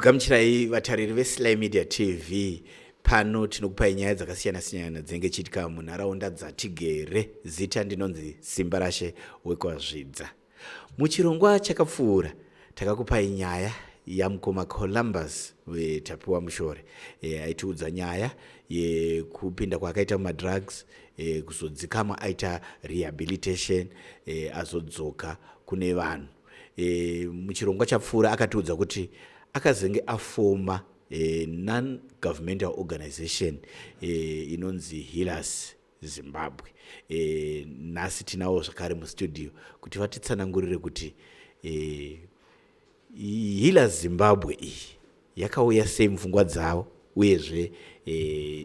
Ndinokugamuchirai vatariri veSly Media TV. Pano tinokupai nyaya dzakasiyana-siyana dzinenge chiitika munharaunda dzatigere. Zita ndinonzi Simba Rashe wekwazvidza. Muchirongwa chakapfuura takakupai nyaya yamukoma Columbus wetapiwa mushore. Aitiudza nyaya yekupinda kwakaita mumadrugs, kuzodzikama aita rehabilitation, azodzoka kune vanhu. Muchirongwa chapfuura akatiudza kuti akazenge afoma non-governmental organization inonzi Healers Zimbabwe. Nhasi tinawo zvakare mustudio kuti vatitsanangurire kuti Healers Zimbabwe iyi yakauya sei mupfungwa dzavo uyezve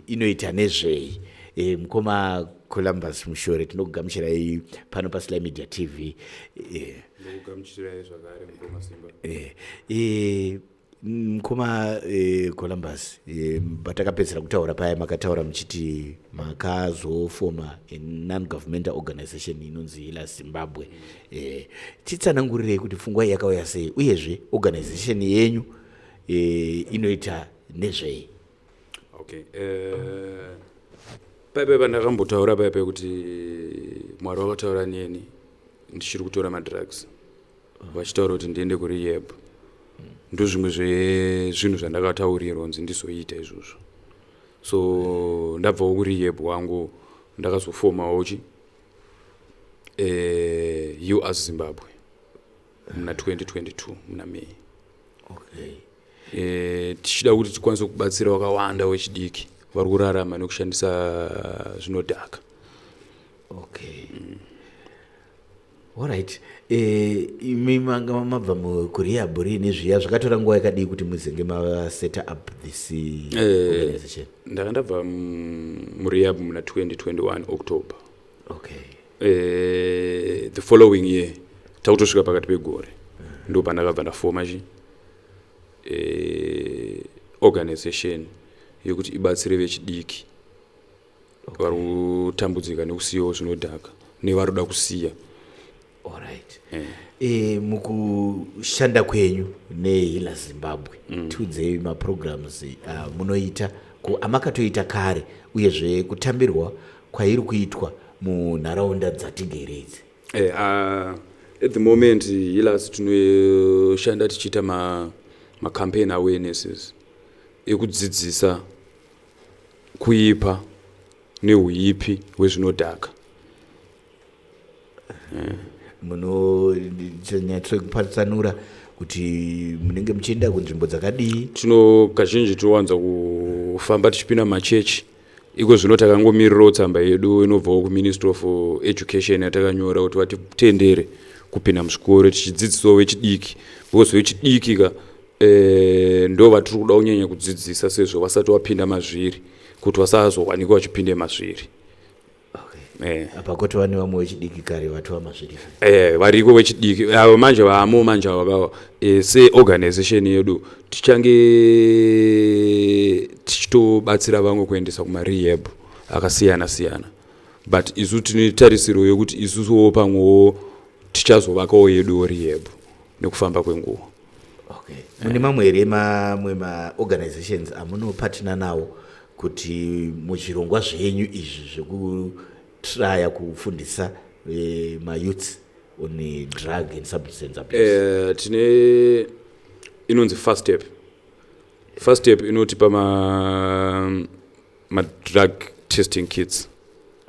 inoita nezvei. Mukoma Columbus Mushore tinokugamuchirai pano paSly Media TV. Ndinokugamuchirai zvakare mukoma Simba. Mukoma Columbus, patakapedzera kutaura paya makataura muchiti makazofoma non-governmental organization inonzi Healers Zimbabwe. Titsanangurirei kuti pfungwa yakauya sei uyezve organization yenyu inoita nezvei. Okay. Paipai pandakambotaura paipai kuti Mwari wakataura neni ndichiri kutora madrugs. Vachitaura kuti ndiende kurehab. Ndozvimwe zvezvinhu zvandakataurirwa kunzi ndizoita izvozvo. So ndabvawo kurehab wangu ndakazofomawo Healers Zimbabwe muna 2022 muna May. Okay. Tichida kuti tikwanise kubatsira wakawanda wechidiki vari kurarama nekushandisa zvinodhaka. Okay. Alright. Imi manga mabva kurehab nezviya zvakatora nguva yakadii kuti muzenge set up this organization? Ndakandabva murehab muna 2021 October. Okay. The following year takutosvika pakati pegore ndo pandakabva ndafoma organization yokuti ibatsire vechidiki vari kutambudzika nekusiyawo zvinodhaka nevari kuda kusiya. Alright. Mukushanda kwenyu neHealers Zimbabwe, tiudzei maprograms munoita amakatoita kare uyezve kutambirwa kwairi kuitwa munharaunda dzatigere idzi. At the moment Healers tinoshanda tichiita campaign awarenesses ekudzidzisa kuipa neuipi hwezvinodhaka. Munonyatso kupatsanura kuti munenge muchienda kunzvimbo dzakadii? Kazhinji towanza kufamba tichipinda machechi. Iko zvino takangomirirawo tsamba yedu inobvawo kuMinistry of Education yatakanyora kuti vatitendere kupinda muzvikoro tichidzidzisawo vechidiki. Because vechidiki ndo vatiri kuda kunyanya kudzidzisa sezvo vasati wapinda mazviri kuti vasazowanikwa vachipinda mazviri. Apa kuti vane vamwe vechidiki kare vatu vamazviri. Variko vechidiki avo manje vamo manje vakawa seorganization yedu tichange tichitobatsira vamwe kuendesa kumarehab akasiyana-siyana, but isu tine tarisiro yokuti isusuwo pamwewo tichazovakawo yedu rehab nekufamba kwenguva. Okay. Mune mamwe here mamwe maorganizations amunopatina nawo kuti muzvirongwa zvenyu izvi zvekutraya kufundisa mayouths on drug and substance abuse? Tine inonzi First Step. First Step inotipa drug testing kits.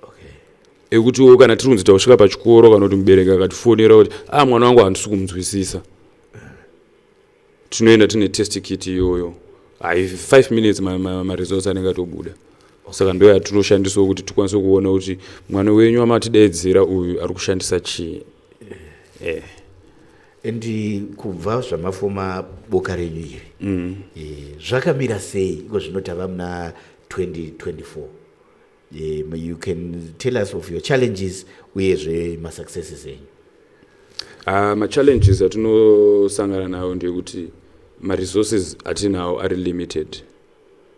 Okay. Ekuti kana tirunzi tausvika pachikoro kana kuti mubereki akatifonera kuti mwana wangu handisi kumuzwisisa, tinoenda tine test kit iyoyo. 5 minutes results anenge atobuda. Saka ndo yatinoshandisawo kuti tikwanise kuona kuti mwana wenyu amatidaidzira uyu ari kushandisa chii. Endi kubva zvamafoma boka renyu iri, zvakamira sei iko zvinotava muna 2024? You can tell us of your challenges uyezve masuccesses enyu. Ma-challenges atinosangana nawo ndekuti ma-resources atinawo ari limited.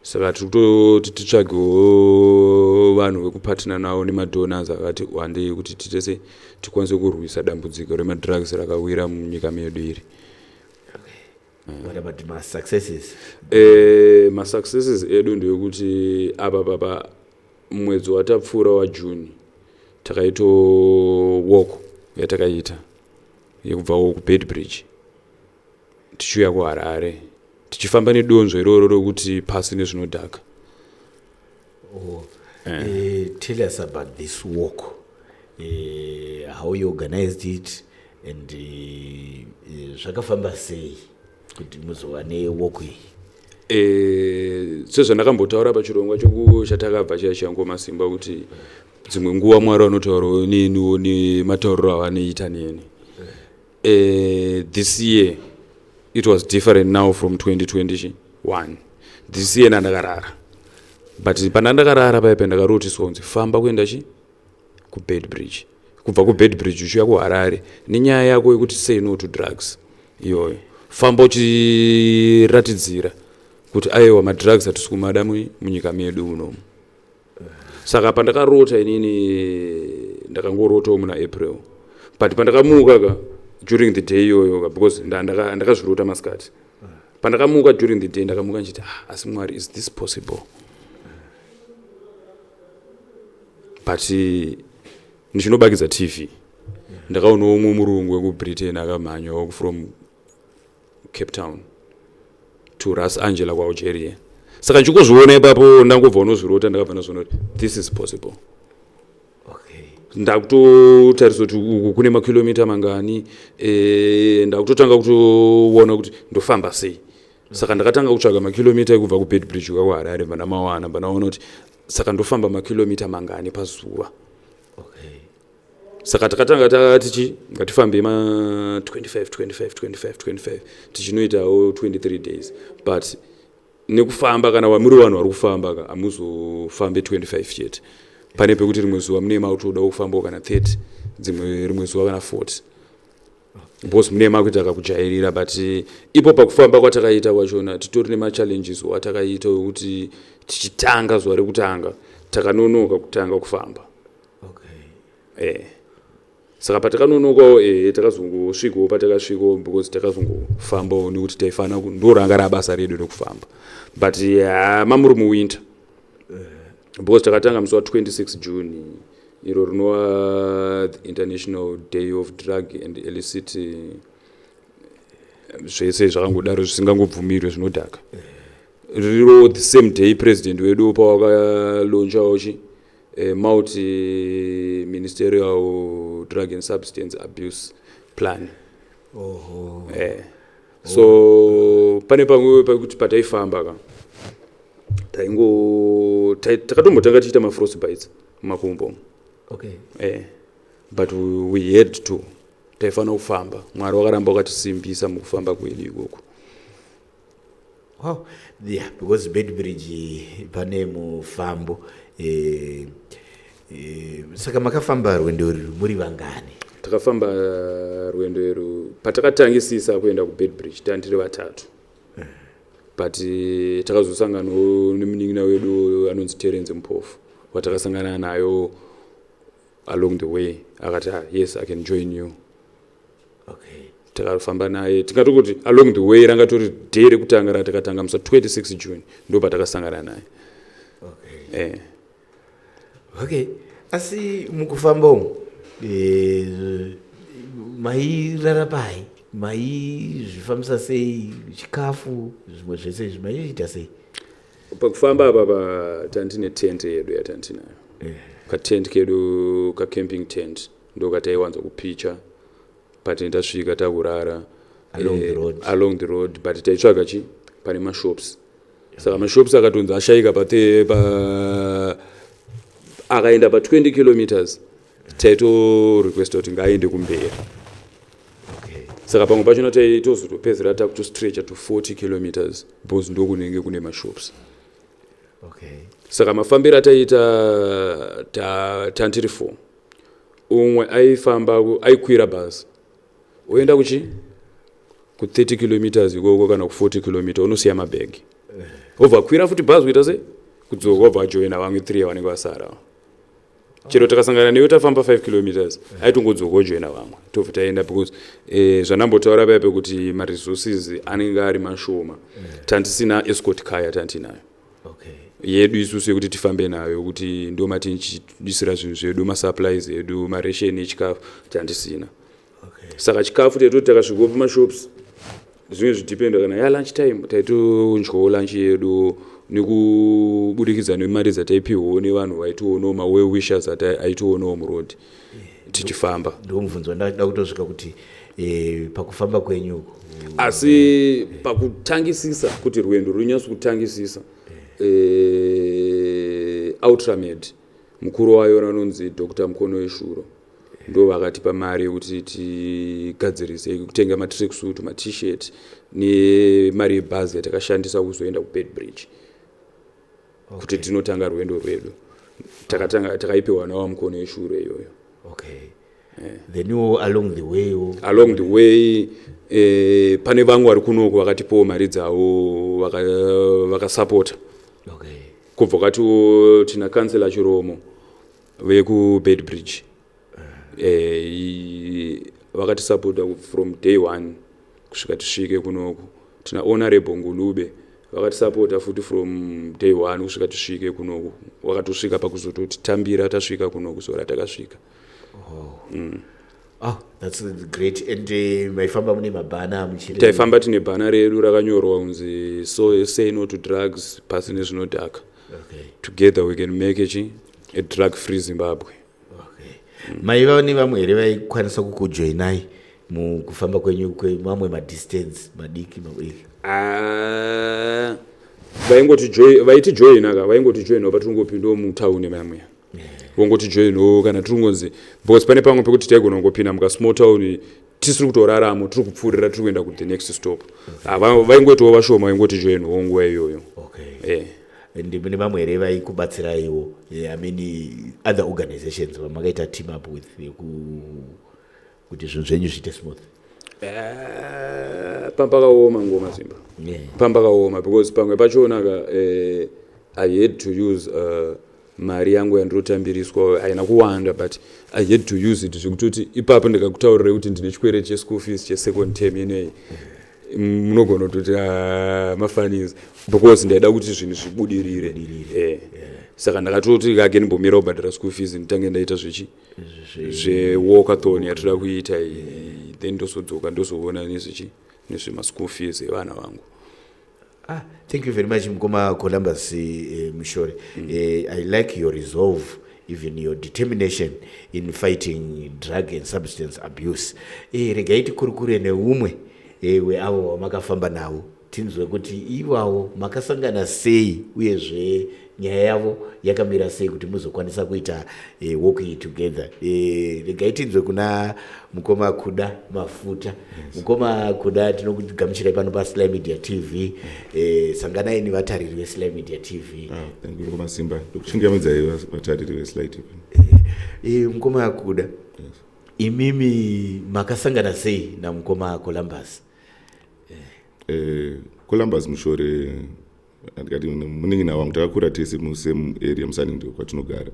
Saka tiri titsvagewo vanhu vekupatina nawo nemadonors akati wandei kuti titese tikwanise kurwisa dambudziko remadrugs rakawira munyika medu iri. What about my successes? Masuccesses edu ndeyekuti apa papa mwedzi watapfuura wa June takaito walk yatakaita yekubva ku Bedbridge tichiuya ku Harare tichifamba nedonzo iroro rokuti pasi nezvinodhaka. Tell us about this walk, how you organized it, and zvakafamba sei kuti muzowane walk iyi. Sezvandakambotaura pachirongwa chatakabva chiya changoma simba kuti dzimwe nguva Mwari vanotaurawo neniwo nematauriro avanoita neni. This year it was different now from 2021. This year nandakarara, but pandandakarara paipa ndakarotiswa kunzi famba kuenda ku Bedbridge, kubva ku Bedbridge uchiuya ku Harare nenyaya yako yekuti say no to drugs iyoyo. Famba uchiratidzira kuti aiwa madrugs hatisi kumada munyika medu munomu. Saka pandakarota inini ndakangorotawo muna April, but pandakamuka during the day iyoyo because ndakazvirota masikati. Pandakamuka during the day ndakamuka nchiti asi Mwari, is this possible? But ndichinobakidza TV ndakaonawo umwe murungu wekuBritain akamhanya from Cape Town to Ras Angela kwa Algeria. Saka ndichikuzviona ipapo ndangobva unozvirota ndakabva ndazviona kuti this is possible. Ndakutotarisa kuti uku kune makilomita mangani, ndakutotanga kutoona kuti ndofamba sei. Saka ndakatanga kutsvaga makilomita ekubva ku Bedbridge ku Harare vandamawana vanaona kuti saka ndofamba makilomita mangani pazuva. Saka takatanga ngatifambe ma 25 tichinoitawo 23 days, but nekufamba kana muri vanhu vari kufamba amuzofambe 25 yet. Pane pekuti rimwe zuva mune mautoda kufamba kana 30, rimwe zuva kana 40. Because mune makuita kakujairira, but ipo pakufamba kwatakaita kwachona titori nema-challenges watakaita wekuti tichitanga zuva rekutanga takanonoka kutanga kufamba. Saka patakanonokawo takazongosvikawo patakasvikawo because takazongofambawo nekuti taifana ndoranga rabasa redu rekufamba. But mamuri muwinter because takatanga musi wa 26 June iro rinova the International Day of Drug and Illicit zvese zvakangodaro zvisingangobvumirwe zvinodhaka. Riro the same day president wedu pawakalaunchawo multi-ministerial drug and substance abuse plan. So pane pamwe pakuti pataifamba takatombotanga tiita ma-frostbites mumakumbo. But we had to taifana kufamba. Mwari wakaramba wakatisimbisa mukufamba kwedu ikoko. Wow, yeah, because Bedbridge pane mufambo. Saka makafamba rwendo muri vangani? Takafamba rwendo eru patakatangisisa kuenda ku Bedbridge tandiri vatatu. But takazosanganawo nemunin'ina wedu anonzi Terence Mpofu watakasangana nayo along the way. Akati yes, I can join you. Takafamba naye tikati kuti along the way rangatori day rekutanga ratakatanga musi 26 June ndo patakasangana naye. Asi mukufamba umu mairara pai, maizvifambisa sei chikafu zvimwe zvese zvimaiita sei? Pakufamba apa tandine tent yedu yatandinayo. Katent kedu camping tent ndo kataiwanza kupicha. But ndasvika takurara along the road, but taitsvaga pane mashops. Saka mashops akatonzi ashaika akaenda pa 20 kilometers taito request kuti ngaende kumberi. Saka pamwe pachona taitozotopedzera takutostretcha to 40 kilometers because ndokunenge kune mashops. Saka mafambiro ataita tandiri 4. Umwe aifamba aikwira bhazi oenda ku 30 kilometers ikoko kana ku 40 kilometers unosiya mabhegi. Obva kwira futi bhazi kuita sei kudzoka obva ajoina vamwe 3 vanenge vasara. chero takasangana newe tafamba 5 kilometers aitongodzokojoina vamwe tobva taenda because zvanambotaura paipe kuti maresources anenge ari mashoma tandisina escort car yatandinayo yedu isusu yekuti tifambe nayo kuti ndo matinchidisira zvinhu zvedu masupplies edu maration echikafu tandisina saka chikafu taitoti takasvikawo pamashops zvimwe zvidipenda kana lunch time taitodyawo lunch yedu nekubudikidza nemari dzataipiwawo nevanhu vaitoonawo ma-well wishers aitoonawo muroad tichifamba ndomubvunzo ndada kutosvika kuti pakufamba kwenyu asi pakutangisisa kuti rwendo runyatso kutangisisa Ultramed mukuru wayo anonzi Dr. Mukono Weshuro ndo vakatipa mari yekuti tigadzirise kutenga matracksuit ma-t-shirt nemari yebhazi yatakashandisa kuzoenda kuBedbridge kuti tinotanga rwendo rwedu takaipiwa nawo Mukono Weshuro iyoyo. Then you along the way pane vangu vari kunoko vakatipawo mari dzavo vakasapota kubva kwati tina kansela Chiromo vekuBedbridge vakatisapota from day 1 kusvika tisvike kunoko. Tina honorable Ngulube vakatisapota futi from day 1 kusvika tisvike kunoko, vakatosvika pakuzototi tambira tasvika kunoko sora takasvika. That's great. And maifamba mune mabhana muchiri taifamba tine bhana redu rakanyorwa kunzi say no to drugs pasi nezvinodhaka. Together we can make a drug free Zimbabwe. Maiva nevamwe here vaikwanisa kukujoinai mukufamba kwenyu kwemamwe madistance madiki mawiki? Vaitijoina vaingotijoinawo patingopindawo mutauni mamwe vongotijoinawo kana tiringonzi because pane pamwe pekuti taigona kungopinda muka-small town tisiri kutoraramo tiri kupfuurira tiri kuenda ku the next stop. Vaingoitawo vashoma vaingotijoinawo nguva iyoyo. Ndimune vamwe here vaikubatsiraiwo I mean other organizations vamakaita team up with kuti zvinhu zvenyu zviite smooth? Pambakaoma ngoma Zimba. Pambakaoma because pamwe pachonaka I had to use mari yangu yandirotambiriswa haina kuwanda but I had to use it zvekutoti ipapo ndikakutaurira kuti ndine chikwere cheschool fees chesecond term ineyi munogona kutoti mafanizi because ndaida kuti zvinhu zvibudirire. Saka ndakatoti kake ndimbomira kubhadhara school fees nditange ndaita zvewalkathon yatoda kuita then ndosodzoka ndozoona nezvema-school fees evana vangu. Thank you very much Mukoma Columbus Mushore. I like your resolve, even your determination in fighting drug and substance abuse. Regaiti kurukure neumwe weavo wamakafamba nawo tinzwe kuti ivavo makasangana sei uyezve nyaya yavo yakamira sei kuti muzokwanisa kuita working together. Regai tinzwe kuna Mukoma Kuda Mafuta. Mukoma Kuda tinokugamuchirai pano paSly Media TV. Sanganai nevatariri veSly Media TV. Thank you Mukoma Simba. Ndokuchingamidza vatariri veSly TV. Mukoma Kuda. Imimi makasangana sei na Mukoma Columbus? Columbus Mushore andikati muningina wangu takakura tese musame area Musani ndio kwatinogara.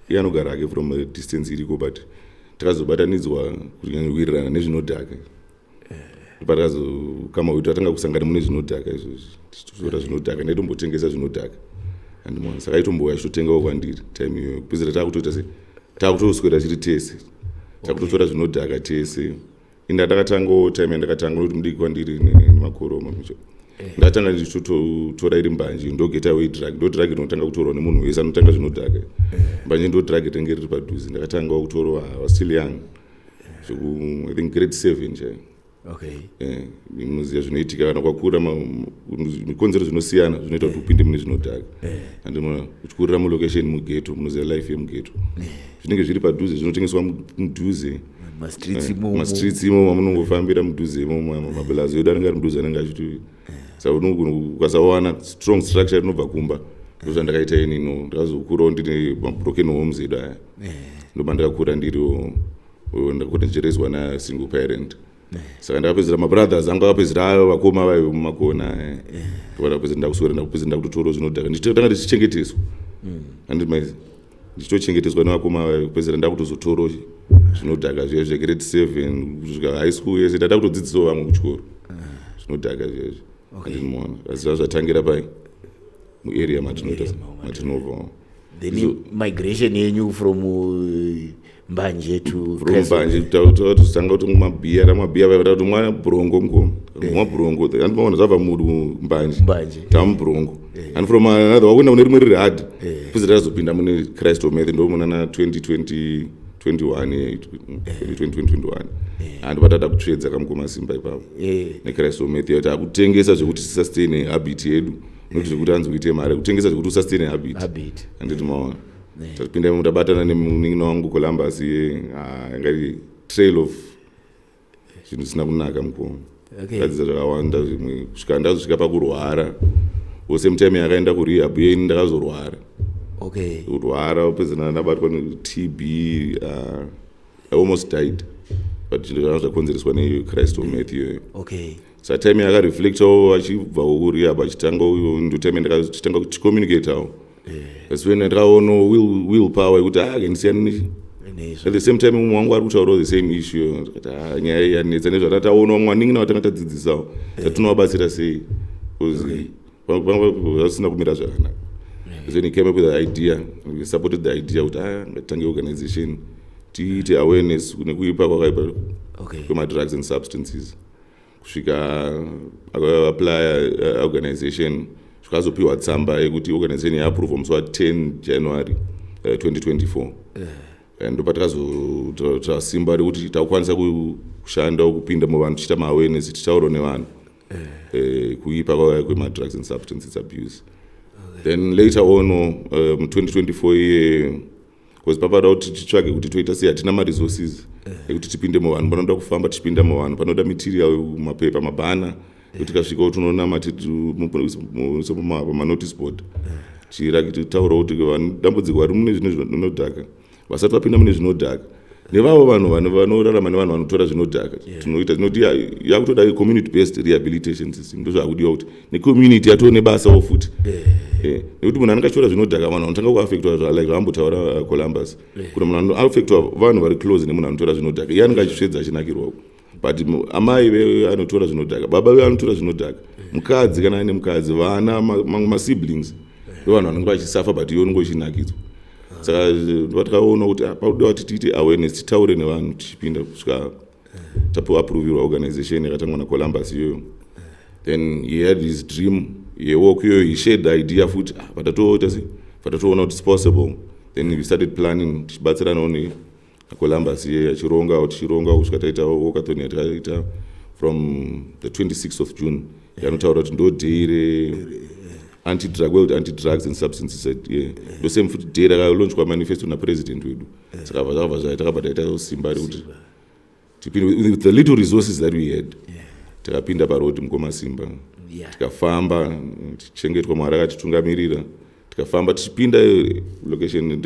Iye anogara hake from a distance iriko but takazobatanidzwa kuwirirana nezvinodhaka. Patakazokama kuti tatanga kusangana mune zvinodhaka izvozvi tichitora zvinodhaka ndaitombotengesa zvinodhaka andimona saka aitomboya chitotengawo kwandiri time iyoyo kupedzisira takutoita se takutoswera chiri tese takutotora zvinodhaka tese. Ndakatangawo time yandakatanga kuti mudiki kwandiri nemakoroma micho ndatanga ndichitotora iri mbanje ndo getaway drug ndo drug inotanga kutorwa nemunhu wese anotanga zvinodhaka. Mbanje ndo drug itenge riri padhuze. Ndakatangawo kutorwa was still young I think grade 7 chaiyo. Munoziva zvinoitika kana kwakura mikonzero zvinosiyana zvinoita kuti upinde mune zvinodhaka. Andinoona uchikurira mulocation mugeto munoziva life yemugeto zvinenge zviri padhuze zvinotengeswa mudhuze mastreets imo mamunongofambira mudhuze imo mabelazi edu anenge ari mudhuze anenge achiti saka ukasawana strong structure inobva kumba ndozvandakaita inino ndakazokurawo ndine mabroken homes edu aya ndoba ndakakura ndiriwo ndakuti ndicherezwa nasingle parent. Saka ndakapedzera mabrothers angu akapedzera ayo vakoma vaivo mumakona ndakapedzera ndakuswera ndakupedzera ndakutotorawo zvinodhaka ndichitanga ndichichengeteswa handimaizi ndichitochengetedzwa nevakoma kupedzisira ndakutozotoro zvinodhaka zviya zvegrade 7 kusvika high school yese ndada kutodzidzisawo vamwe kuchikoro zvinodhaka zviya andinoona asi zvatangira pai muarea matinobva. Then migration yenyu from Mbanje to Mbanje totanga kuti mabhiya ramabhiya vaita kuti mwana Brongo mukoma mwa Brongo andinoona zvabva muri Mbanje tamuBrongo and from another wakuenda kune rimwe riri hard kuzita razopinda mune Christ Ometh ndo muna na 2021 and vatada kutsvedza kamukoma simba ipapo neChrist Ometh yati akutengesa zvekuti sustain habit yedu nokuti zvekuti anzi kuite mari kutengesa zvekuti sustain habit anditi maona tapinda mutabatana nemuningino wangu Columbus ngati trail of zvinhu zvisina kunaka mukoma kadzidza zvakawanda zvimwe kusvika ndazosvika pakurwara wose mutime yakaenda kurehab yeni ndakazorwara kurwara upedzana ndabatwa neTB I almost died but zvino zvakonzereswa neChrist Ometh iyoyo sa time yakareflectawo achibva kurehab achitanga ndo time ndakachitanga kuchicommunicateawo asi when ndakaona will power yekuti agendisiyana at the same time umwe wangu ari kutaurawo the same issue nyaya yanetsa nezvatataona vamwe vaningi navo tanga tadzidzisawo tatinovabatsira sei because vasina kumira zvakanaka. Then he came up with the idea, we supported the idea kuti ngatange organization tiite awareness nekuipa kwakaipa kwema-drugs and substances kusvika apply organization zvikazopiwa tsamba yekuti organization yaapprove musi wa10 January 2024 ndo patakazotora simba rekuti takukwanisa kushanda kupinda muvanhu tichiita ma-awareness tichitaura nevanhu kuipa kwema-drugs and substances abuse. Then later on 2024 iye because papada kuti titsvage kuti toita sei hatina ma-resources ekuti tipinde muvanhu panoda kufamba tichipinda muvanhu panoda material mapepa mabhana kuti kasvika kuti unoona pama-notice board titaura kuti dambudziko vari mune zvinodhaka vasati vapinda mune zvinodhaka nevavo vanhu vanorarama nevanhu vanotora zvinodhaka tinoita tinoti yakutoda community based rehabilitation system ndozvakudiwa kuti necommunity yatoo nebasawo futi nekuti munhu anenge achitora zvinodhaka vanhu vanotanga kuafectwa like vambotaura Columbus kuti munhu anoafectwa vanhu vari close nemunhu anotora zvinodhaka iye anenge achisvedza achinakirwako but amai anotora zvinodhaka baba anotora zvinodhaka mukadzi kana ane mukadzi vana masiblings vanhu vanenge vachisafa but iye unenge uchinakidzwa saka vatakaona kuti paudiwa kuti tiite awareness titaure nevanhu tichipinda kusvika tapoaprovirwa organization yakatangwa naColumbus iyoyo. Then he had his dream yework iyoyo he shared the idea futi vatatoona kuti it's possible. Then we started planning tichibatsiranawo naColumbus iye achironga kusvika taita walkathon yatakaita from the 26th of June yanotaura kuti ndo day anti-drugs and substances ndo same futi day rakalonchwa manifesto napresident wedu saka zvakabva zvatakabva taita simba rekuti with the little resources that we had takapinda parodi mukoma simba tikafamba tichichengetwa mwari akatitungamirira tikafamba tichipinda location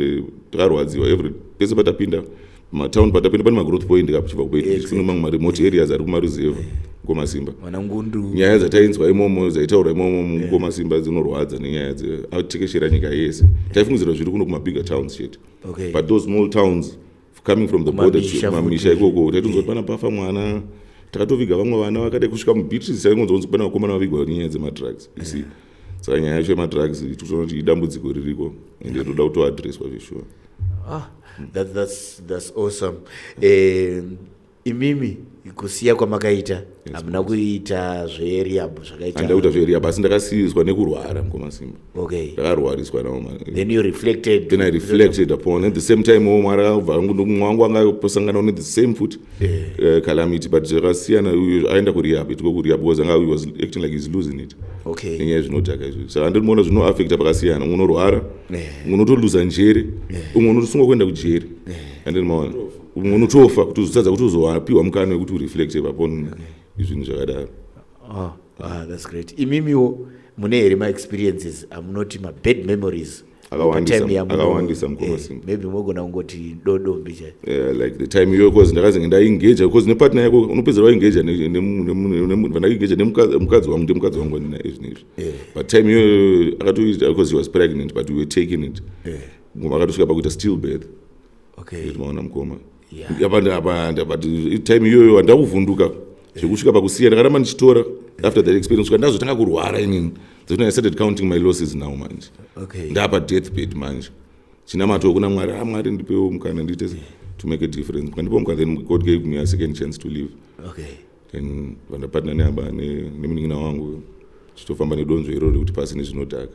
takarwadziwa pese patapinda matown patapinda pane magrowth point kapchibva kubeitichifuna mamwe maremote areas ari kumaruzeva mukomasimba nyaya dzatainzwa imomo dzaitaura imomo mukomasimba dzinorwadza nenyaya dzeatekeshera nyika yese taifungidzira zviri kuno kumabigger towns chete but those small towns coming from the border mamisha ikoko taitonzwa kuti pana pafa mwana takatoviga vamwe vana vakada kusvika mubeatrice taingonzwa pana vakomana vavigwa nenyaya dzemadrugs isi saka nyaya yacho yemadrugs tikuona kuti idambudziko ririko ende rinoda kutoadresswa zveshuwa. That's awesome. Imimi kusiya kwamakaita hamuna kuita zverehab zvakaita andakuita zverehab asi ndakasiyiswa nekurwara mukomasimba ndakarwariswa nawo then you reflected then I reflected upon at the same time mwari akabva mwangu angaposanganawo ne the same foot calamity but zvakasiyana aenda kurehab itiko kurehab because anga he was acting like he's losing it nenyaya zvinodhaka izvozvo saka ndinoona zvinoafecta pakasiyana umwe unorwara umwe unotoluza njere umwe unotosungwa kuenda kujeri andinomaona umwe unotofa kuti uzotadza kuti uzowapiwa mukana wekuti ureflecte papon izvinhu zvakadaro. That's great. Imimiwo mune here ma-experiences amunoti ma-bad memories akawandisa mukomasimba maybe mogona kungoti dodombi chai like the time iyoyo cause ndakazenge ndaingeja cause nepartner yako unopedzera waingeja vandaingeja nemukadzi wangu ndemukadzi wangu naizvinizvi but time iyoyo akatoita because he was pregnant but we were taking it akatosvika pakuita stillbirth Okay. maona mukoma Yeah. yapanda but time iyoyo handakuvhunduka zvekusvika pakusiya ndakaramba ndichitora after that experience uka ndazotanga kurwara inini zekuti I started counting my losses now manje Okay. ndapa deathbed manje chinamato kuna mwari mwari ndipewo mukana ndiite to make a difference kandipo mukana then God gave me a second chance to live Okay. then vandapatana neaba nemunin'ina wangu chitofamba nedonzvo iroro kuti pasi nezvinodhaka.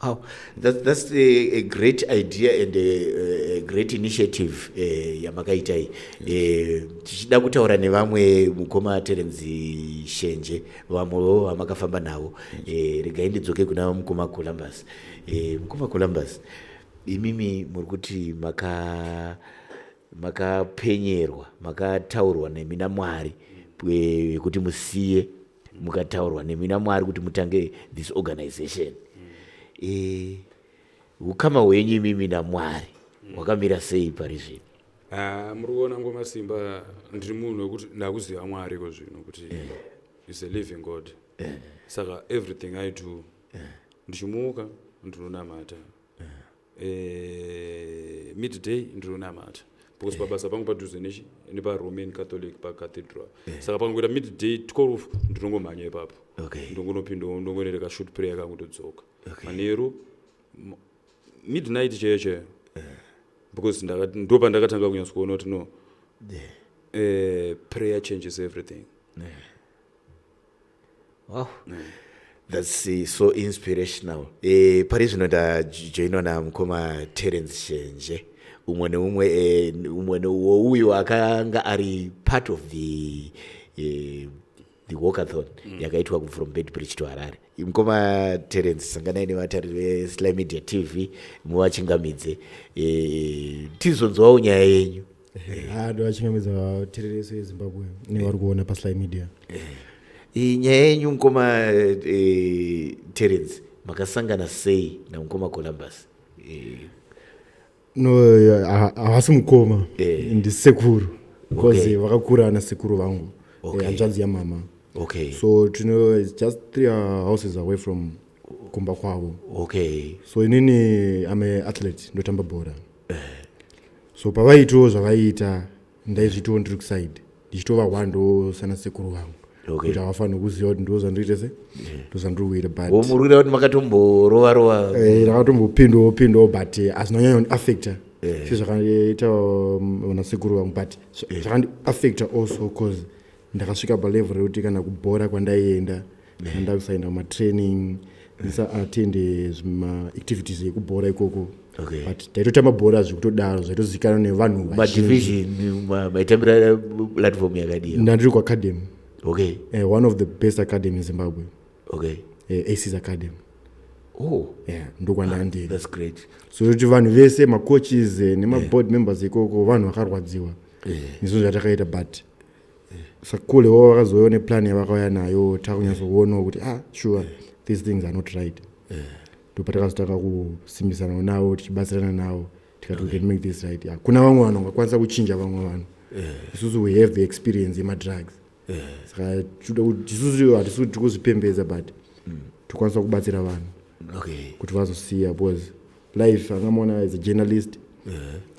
Wow, that's a great idea and a great initiative yamakaita iyi. Tichida kutaura nevamwe mukoma Terence Shenje vamwewo vamakafamba navo. Regai ndidzoke kuna mukoma Columbus. Mukoma Columbus, imimi muri kuti makapenyerwa, makataurwa nemina Mwari kuti musiye, mukataurwa nemina Mwari kuti mutange this organization. Ukama hwenyu mimi naMwari hwakamira sei pari zvino? Muri kuona ngoma Simba ndiri munhu wekuti ndakuziva Mwari ko zvino kuti is a living God. Saka everything I do ndichimuka ndinonamata. Midday ndinonamata. Because pabasa pangu padhuze nepa Roman Catholic pa cathedral. Saka panguita midday 12 ndinongomhanya ipapo. Okay. Ndingonopinda ndongonereka short prayer kangu todzoka. Manheru midnight cheche because ndo pandakatanga kunyasa kuona kuti no prayer changes everything. Wow. That's so inspirational. Pari zvino ndajoinwa namukoma Terence Shenje, umwe neumwe uyo akanga ari part of the walkathon yakaitwa from Bedbridge to Harare. Mukoma Terence, sanganai nevatariri veSly Media TV muvachingamidze tizonzwawo nyaya yenyu. Ndovachingamidza vateeresi veZimbabwe nevari kuona paSly Media. Nyaya yenyu mukoma Terence, makasangana sei namukoma Columbus? No, havasi mukoma, ndisekuru because vakakura nasekuru vangu, hanzvadzi yamama. Okay. So it's just 3 houses away from kumba kwavo. Okay. So inini I'm an athlete, ndotamba bhora. So pavaitawo zvavaita ndaizvitawo ndiri kuside ndichitova hwando sana sekuru vangu. Okay. Kuti havafanira kuziva kuti ndozvandoita se ndozvandiri kuita but womurwira kuti makatomborova ndakatombopindawo but hazinonyanya kundiaffecta sezvakaita vanasekuru vangu but zvakandiaffecta also cause ndakasvika palevel rekuti kana kubhora kwandaienda ndakusaenda kumatraining ndisaattende zvimaactivities ekubhora ikoko but taitotamba bhora zvikutodaro zvaitozivikanwa nevanhu madivision maitambira platform yakadii? ndandiri kuacademy. Okay. One of the best academy in Zimbabwe. Okay. AC's Academy. Oh. Yeah, ndokwandandiri. That's great. So kuti vanhu vese macoaches nemaboard members ikoko vanhu vakarwadziwa izvo zvatakaita but sakulewo vakazoona neplan yavakauya nayo takunyatsokuonawo kuti sure these things are not right. Ndopatakazotanga kusimbisana navo tichibatsirana navo tikati we can make this right. Kuna vamwe vanhu vangakwanisa kuchinja vamwe vanhu. Isusu we have the experience yemadrugs. Saka isusu hatisi tikuzvipembedza but tikwanisa kubatsira vanhu kuti vazosiya because life angamona as a journalist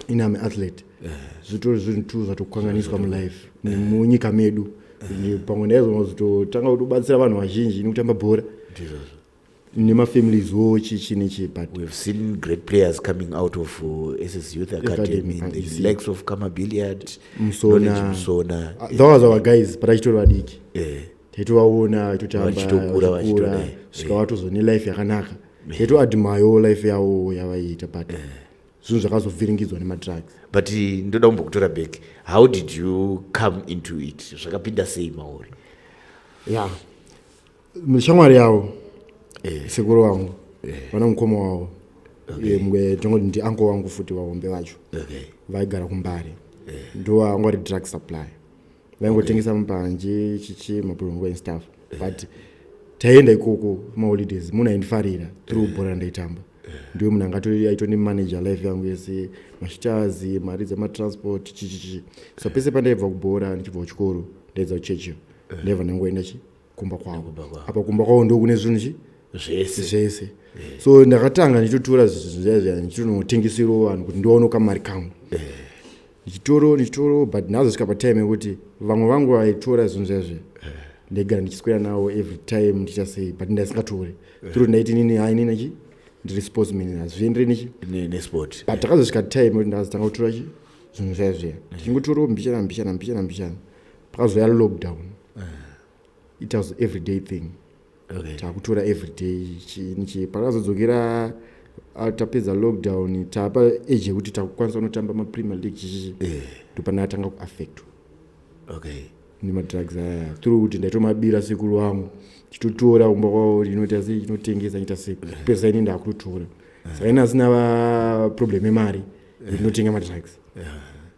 ine am athlete zvitori zvinhu zvatokanganiswa mulife nemunyika medu pamwe ndaizonazototanga kuti ubatsira vanhu vazhinji nekutamba bhora nemafamilieswo chichi nechi but we've seen great players coming out of SS Youth Academy, the likes of Kama Billiard, Msona. That was our guys but achitori vadiki taitovaona totamba svika vatozone life yakanaka taitoadmayo life yavo yavaiita but zvinhu zvakazovhiringidzwa nemadrugs. But ndoda kumbokutora back, how did you come into it? Zvakapinda sei mauri? Shamwari yavo sekuru vangu vana mukoma wavo tongoti ndi uncle wangu futi vahombe vacho vaigara kuMbare ndo vanga vari drug supply vaingotengesa mupanje chichi mapurungu and stuff but taienda ikoko maholidays munhu aindifarira through bhora ndaitamba ndiwe munhu aitoni manager life yangu yese mashitazi mari dzematransport chichichi so pese pandaibva kubhora ndichibva kuchikoro ndaidza kuchechi ndaibva ndangoenda kumba kwavo apa kumba kwavo ndo kune zvinhu zvese so ndakatanga ndichitora zvezvia ndichinotengesero vanhu kuti ndione kamari kangu ndichitoro but nazosvika patime yekuti vamwe vangu vaitora zvinhu zvezve ndaigara ndichiswera nawo every time ndichasei but ndaisingatori toro ndaiti nini hai nini ndiri sportsman hazviendereni nesport but takazosvika time yekuti ndakazotanga kutora zvinhu zvezve ndichingotora mbishana pakazoya lockdown it was everyday thing takutora everyday chini pakazodzokera tapedza lockdown tapa age yekuti takukwanisa kunotamba mapremier league chichichi ndopanatanga kuaffect nemadrugs aya tiri kuti ndaitomabira sekuru wangu chitotora kumba kwavo inota sei chinotengesa ita sei pesa ini ndakutotora saka ina asina problem yemari ndinotenga madrugs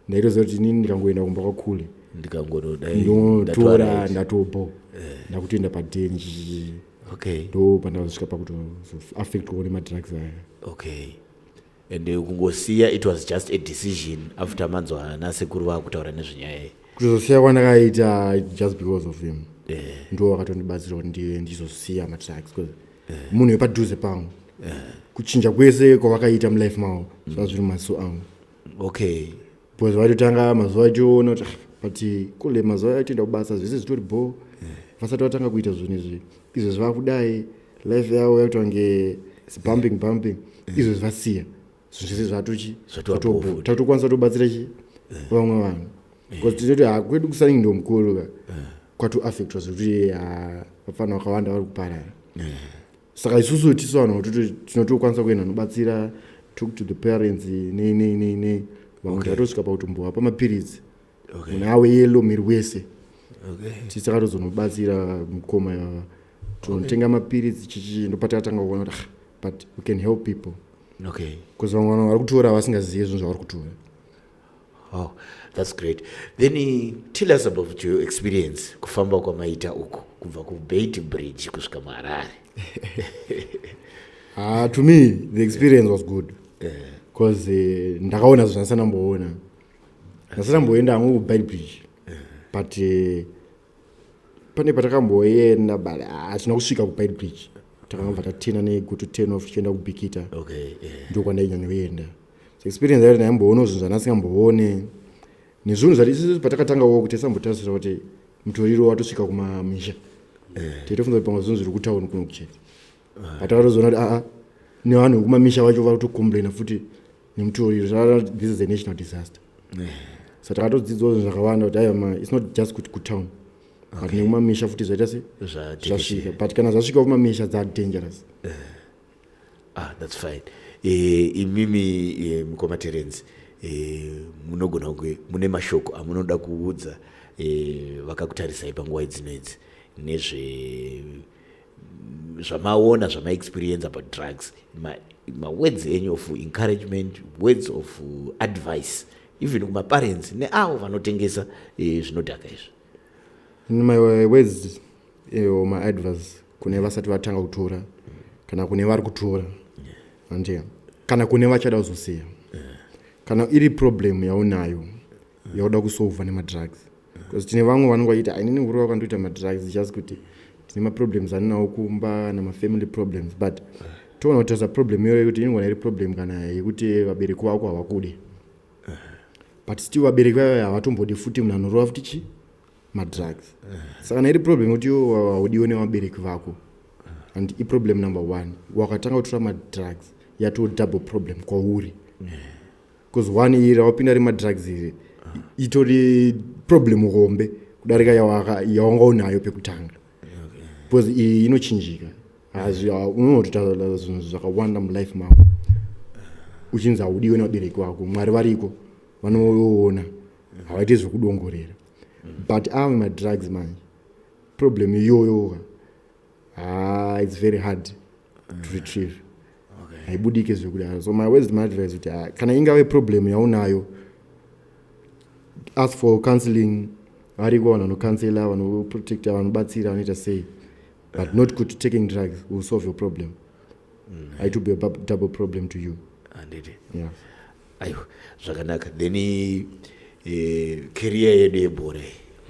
ndaitoziva kuti inini ndikangoenda kumba kwakule ndinotora ndatobo ndakutoenda padeni chichichi ndo pandazosvika pakuti affectwa nemadrugs aya and kungosiya it was just a decision after manzwa nasekuru vakutaura nezvenyaya kuzosiya kwandakaita just because of him ndo akatondibatsira kuti ndive ndizosiya madrugs because munhu wepadhuze pangu kuchinja kwese kwavakaita mulife mavo zvava zviri maziso angu because vaitotanga mazuva achiona kuti but kule mazuva aitoenda kubasa zvese zvitori bo vasati vatanga kuita zvinhu izvi izvo zvava kudai life yavo yakutange bumping izvo zvivasiya zvinhu zvese zvatochi tatokwanisa kutobatsira vamwe vanhu because tinoti hakwedu kusangi ndo mukuru kwatoaffectwa zvekuti vafana vakawanda vari kuparara saka isusu tisu vanhu tinotokwanisa kuenda nobatsira talk to the parents nei vamwe tatosvika pakutombowa pamapiritsi munhu aweyelo miri wese tisakatozonobatsira mukoma yava tonotenga mapiritsi chichi ndopatakatanga kuona kuti but we can help people because vamwe vanhu vari kutora vasingazivi zvinhu zvavari kutora. Oh, that's great. Then tell us about your experience kufamba kwamaita uko kubva kuBeit Bridge kusvika muHarare. To me the experience was good because ndakaona zvinhu ndasandamboona ndasanamboenda hangu kuBeit Bridge but pane patakamboenda but hatina kusvika kuBeit Bridge takangobva tatena negutu 10 off tichienda kubikita ndokwandainyanya so experience yacho ndayamboona zvinhu zvandasingamboone nezvinhu zvati isusu patakatangawo kuti tisambotarisira kuti mutoriro watosvika kumamisha taitofunza kuti pamwe zvinhu zviri kutauni kuno kuchete patakatozoona kuti nevanhu vekumamisha vacho vari kutocomplaina futi nemutoriro this is a national disaster so takatodzidzwawo zvinhu zvakawanda kuti it's not just kuti kutown but nekumamisha futi zvaita se zvasvika but kana zvasvika kumamisha dangerous. That's fine. Imimi mukoma Terence munogona kunge mune mashoko amunoda kuudza vakakutarisai panguva idzinodzi nezvamaona zvamaexperience about drugs, words enyu of encouragement, words of advice even kumaparents neavo vanotengesa zvinodhaka izvi. My words my advice kune vasati vatanga kutora kana kune vari kutora andiya kana kune vachada kuzosiya kana iri problem yaunayo yauda kusolva nemadrugs because tine vamwe vanongoita ainini nguri vakandoita madrugs just kuti tine maproblems aninawo kumba namafamily problems but toona kuti asa problem iyoyo kuti inogona iri problem kana yekuti vabereki vako havakude but still vabereki vayo havatombodi futi munhu anorova futi madrugs saka nairi problem kuti haudiwo nevabereki vako and iproblem number 1 wakatanga kutora madrugs yato double problem kwauri because one iri wapinda ri madrugs iri itori problem hombe kudarika yawangaonayo pekutanga because inochinjika unototaura zvinhu zvakawanda mulife mako uchinzi haudiwe nevabereki vako mwari variko vanoona havaiti zvekudongorera but ave madrugs manje problem iyoyo it's very hard to retrieve haibudike zvekudaro. So my words my advice kuti kana ingave problem yaunayo ask for counseling variko vanhu vanocancela vanoprotecta vanobatsira vanoita sei but not kuti taking drugs will solve your problem. It will be a double problem to you. Ayo zvakanaka then career yedu yebhora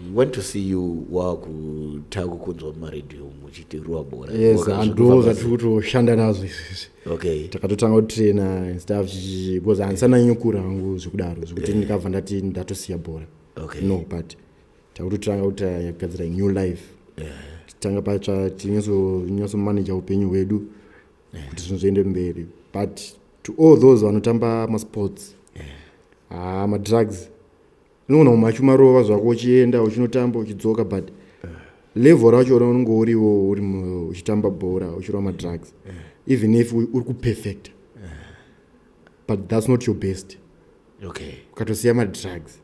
We want to see you wakutaka kukunzwa mumaredhiyo muchitirwa bhora. Yes, handro zvatiri kutoshanda nazvo izvizvi. Okay. Takatotanga kutraina and stuff because handisanyanya kukura hangu zvekudaro zvekuti ndikabva ndati ndatosiya bhora. Okay. No, but takutotanga kuti kugadzira new life. Titanga patsva tinyasomaneja upenyu hwedu kuti zvinhu zviende mberi. But to all those vanotamba masports, madrugs, unogona kumachumarova zvako uchienda uchinotamba uchidzoka, but level racho unonge uriwo uri uchitamba bhora uchirwa madrugs, even if uri kuperfect, but that's not your best. Okay. Ukatosiya madrugs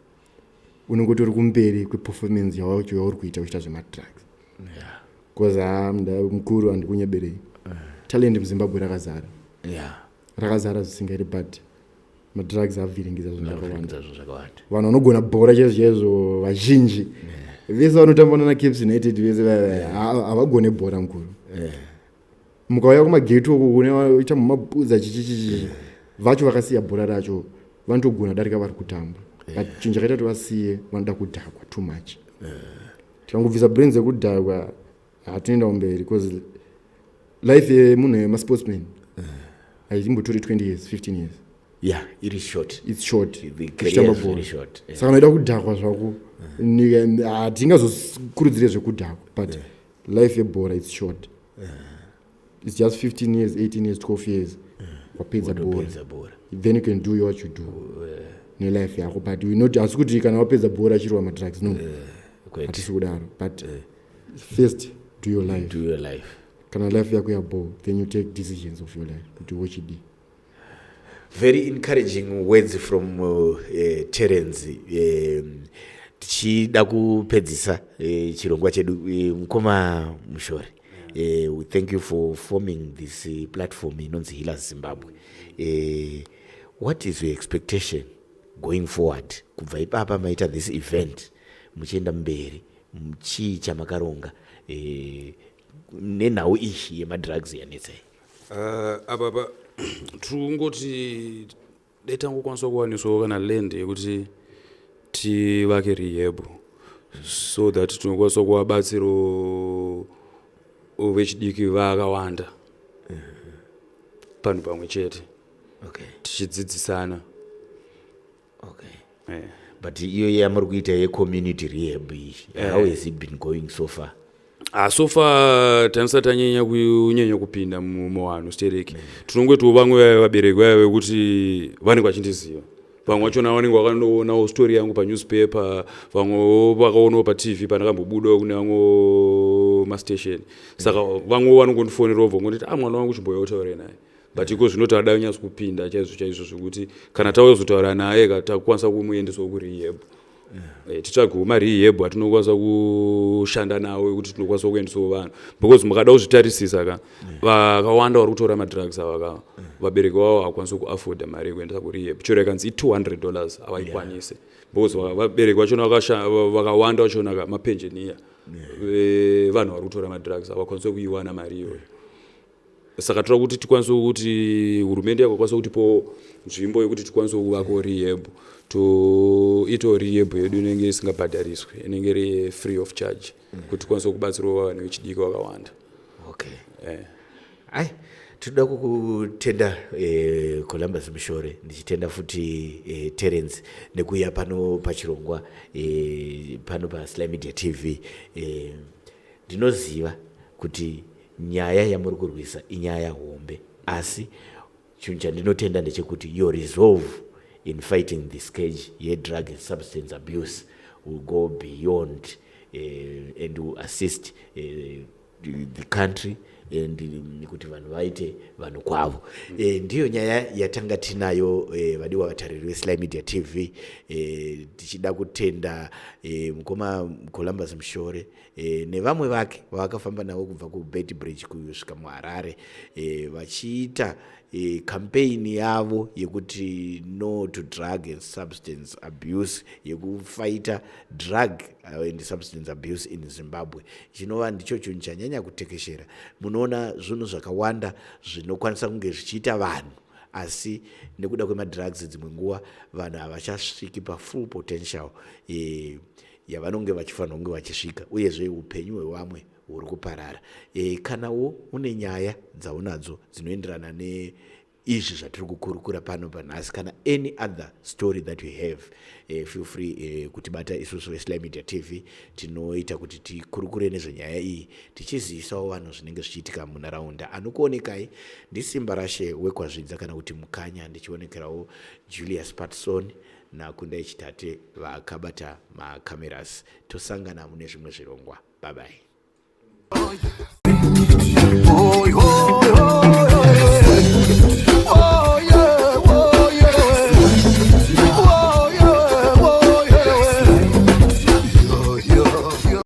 unenge utori kumberi kweperformance yawacho yauri kuita uchita zvemadrugs. Because mukuru handikunyeberei, talent muZimbabwe rakazara, rakazara zvisingaiti, but madrugs avhiringidza zvinhu zvakawanda. Vanhu vanogona bhora chaizvo vazhinji vese vanotamba naCape United vese havagone bhora mukuru. Mukauya kumagate uko kunoita mumabhudza chichichichi vacho vakasiya bhora racho vanotogona darika vari kutamba, but chinhu chakaita kuti vasiye vanoda kudhakwa too much. Tikangobvisa brains dzekudhakwa hatinoenda kumberi, because life yemunhu wemasportsman haitimbotori 20 years 15 years. Yeah, it is short. It's short. The career is very short. Saka unoida kudhakwa zvako. Hatingazokurudzire zvekudhakwa, but life yebhora it's short. It's just 15 years, 18 years, 12 years. Wapedza bhora. Then you can do what you do. Nelife yako, but we not asi kuti kana wapedza bhora chirwa madrugs, no. Hatisi kudaro, but first do your life. Do your life. Kana life yako yabhora, then you take decisions of your life. Do what you do. Very encouraging words from Terence. Tichida kupedzisa chirongwa chedu, Mukoma Mushore. We thank you for forming this platform inonzi Healers Zimbabwe. What is your expectation going forward? Kubva ipapa maita this event muchienda mberi chii chamakaronga nenhau iyi yemadrugs yanetsai? Apa tungoti detangokwanisa kuwaniswawo kana land yekuti tivake rehab, so that tinokwanisa kuvabatsiro vechidiki vakawanda panhu pamwe chete. Okay. Tichidzidzisana. Okay. But iyo yamuri kuita ye-community rehab iyi, how has it been going so far? So far tanisati tanyanya kupinda muwanhu stereki. Tinongoti vamwe vabereki vaive kuti vanenge vachindiziva, vamwe vachona vanenge vakandoonawo story yangu panewspaper, vamwe vakaonawo paTV pandakambobudawo kune vamwe mastation. Saka vamwe vanongondifonera obva ngonditi mwana wangu chimboya utaure naye, but iko zvinoti adai nyatso kupinda chaizvo zvokuti kana tauzotaura naye takwanisa kumuendesawo kurehab. Titsvage marehab atinokwanisa kushanda nawo kuti tinokwanisa kuendesawo vanhu, because mukada kuzvitarisisa vakawanda vari kutora madrugs ava vabereki vavo havakwanisi kuafforda mari yekuendesa kurehab. Chero ikanzi $200 havaikwanise, because vabereki vachona vakawanda vachona mapenjeniya vanhu vari kutora madrugs havakwanisi kuiwana mari iyoyo. Saka tira kuti tikwanise kuti hurumende yakakwanisa kutipo nzvimbo yekuti tikwanise kuvakawo rehab, toitawo rehab yedu inenge isingabhadhariswi, inenge iri free of charge, kuti tikwanise kubatsirawo vanhu vechidiki vakawanda. Okay. Ai, tinoda kukutenda Columbus Mushore, ndichitenda futi Terence nekuya pano pachirongwa pano paSly Media TV. Ndinoziva kuti nyaya yamuri kurwisa inyaya hombe, asi chinhu chandinotenda ndechekuti your resolve in fighting this scourge ye-drug and substance abuse will go beyond and will assist the country and kuti vanhu vaite vanhu kwavo. Ndiyo nyaya yatanga tinayo vadiwa vatariri veSly Media TV. Tichida kutenda Mukoma Columbus Mushore nevamwe vake vavakafamba navo kubva kuBeitbridge kusvika muHarare vachiita campaign yavo yekuti no to drug and substance abuse, yekufighta drug and substance abuse in Zimbabwe. Chinova ndicho chinhu chanyanya kutekeshera. Munoona zvinhu zvakawanda zvinokwanisa kunge zvichiita vanhu, asi nekuda kwemadrugs dzimwe nguva vanhu havachasviki pafull potential yavanonge vachifanira kunge vachisvika, uyezve upenyu hwevamwe huri kuparara. Kanawo une nyaya dzaunadzo dzinoenderana neizvi zvatiri kukurukura pano panhasi, kana any other story that we have, feel free kutibata isusu veSly Media TV. Tinoita kuti tikurukure nezvenyaya iyi tichizivisawo vanhu zvinenge zvichiitika munharaunda. Anokuonekai ndiSimba Rashe wekwazvidza kana kuti Mukanya, ndichionekerawo Julius Patson naKundai Chitate vakabata macameras. Tosangana mune zvimwe zvirongwa. Bye bye.